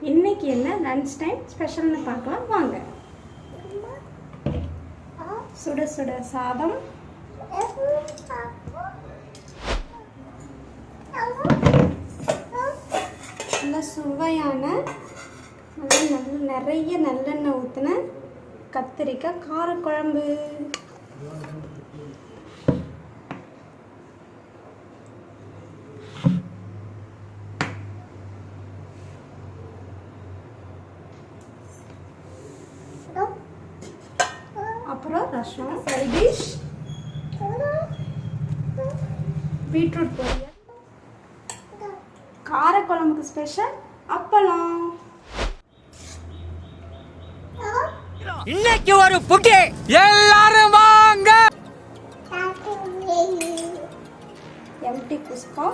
இன்னைக்கு என்ன lunch time ஸ்பெஷல்னு பார்க்கலாம் வாங்க. சுட சுட சாதம், நல்ல சுவையான நிறைய நல்லெண்ணெய் ஊற்றின கத்திரிக்காய் காரக்குழம்பு. அப்புறம் ரசம், சைட் டிஷ், பீட்ரூட் பொரியல், காரக்குழம்புக்கு ஸ்பெஷல் அப்பளம். இன்னைக்கு ஒரு புட்டி எல்லாரும் வாங்க. எம்டி குஸ்கா,